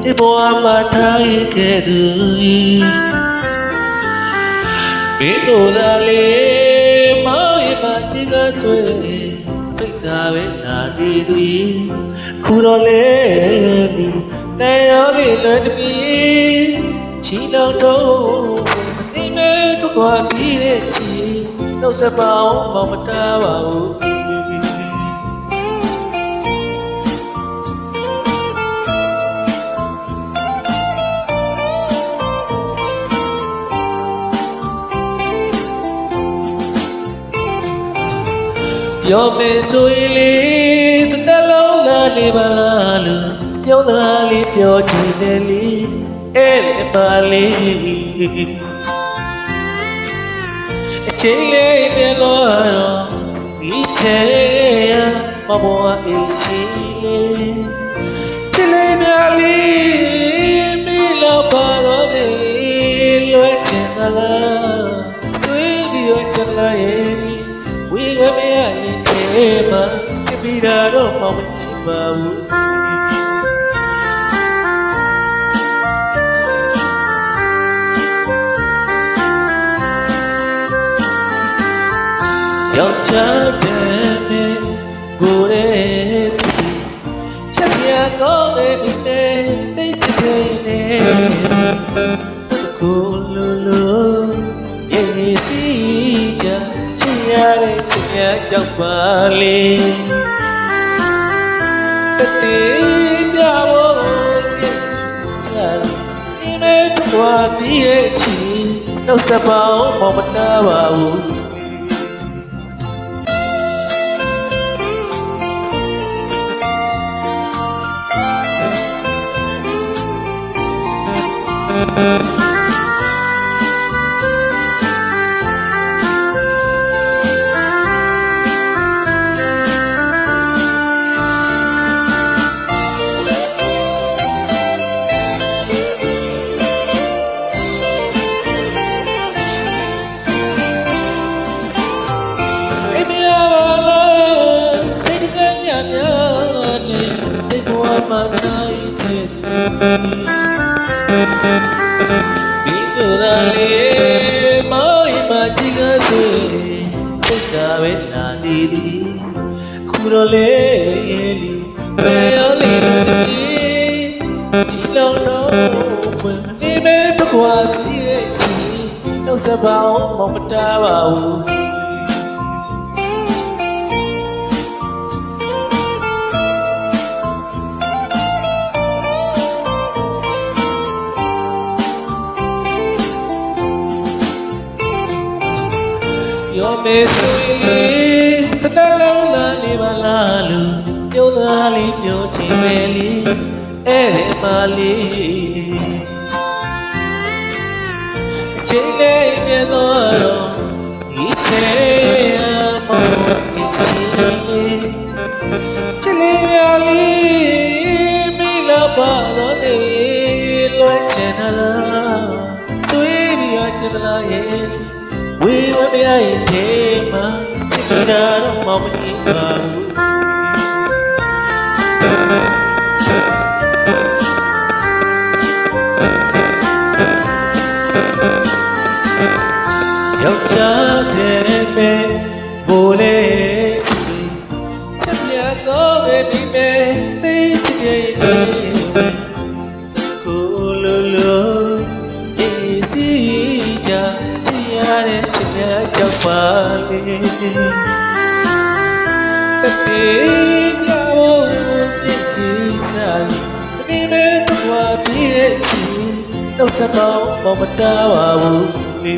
ဒီဘဝမှာထားခဲ့သူဘယ်လိုသာလေမောင်ရပါချစ်ကဆွေပိတ်တာပဲနာဒီဒီခုတော့လေဒီတဲရောဒီလွယ်တမီချီလောက်တော့နေနေတော့ကွာပြီးတဲ့ချီနှုတ်ဆက်ပါအောင်မောင်မတားပါဘူးပြောမယ်ဆိုရင်လေတစ်သက်လုံးလာနေပါလားလို့ပြောတာလေးပြောချင်တယ်လေအဲ့ဒီပါလေးအချိန်လေးနဲ့တော့ဒီချေမဘောအေးချီလေးချစ်လေးများလေးမီလောက်ပါတော့တယ်လွယ်ချင်သလားသွေးပြီးတော့ချလာရဲ့ဝေဝဲမရရင်ထဲမှာချစ်ပြီးတာတော့မှမကြည့်ပါဘူးယောက်ျားတဲ့ကိုယ်ရဲ့ချက်ရကောင်းတဲ့မိတဲ့တိတ်ချင်တဲ့ကိုလူလူရေးစီကြချင်ရတဲ့ချင်ရကြောက်ပါလေတတိပြဖို့ဒီမဲ့တွားပြီးရဲ့ချီနှုတ်ဆက်ပါအောင်မတားပါဘူးမနိုင်တဲ့ဒီလိုသာလေမောင်မကြီးကဆွေပိတ်တာပဲနာနေသည်ခုတော့လေဘယ်ရောလေချီလုံးတော့ဘယ်နေမဲ့တကွာပြည့်ချီနှုတ်ဆက်ပါအောင်မတားပါဘူးပြောမယ်ဆိုရင်တစ်သက်လုံးလာနေပါလားလို့ပြောတာလေးပြောချင်ပဲလေအဲ့ဒီပါလေးအချိန်လေးပြတော့ဒီချေမောဒီချီချစ်လေးရလေးမီလာပါတော့တယ်လွယ်ချင်လားသွေးပြီးတော့ချင်လားရဲ့ဝေဝမရရင်ထဲမှာချစ်ကြတော့မမကြည့်ပါဘူးယောက်ျားတဲ့ပဲဘိုးလေးချက်ပြကောပဲဒီပဲသိချင်ရဲ့ကိုလိုလိုအေးစီကြချင်ရတဲ့ချစ်များကြောက်ပါလေတတိယဘောပြည့်ပြီးသားဒီမဲ့တော့ပြည့်ချင်တော့စတော့မတားပါဘူးလေ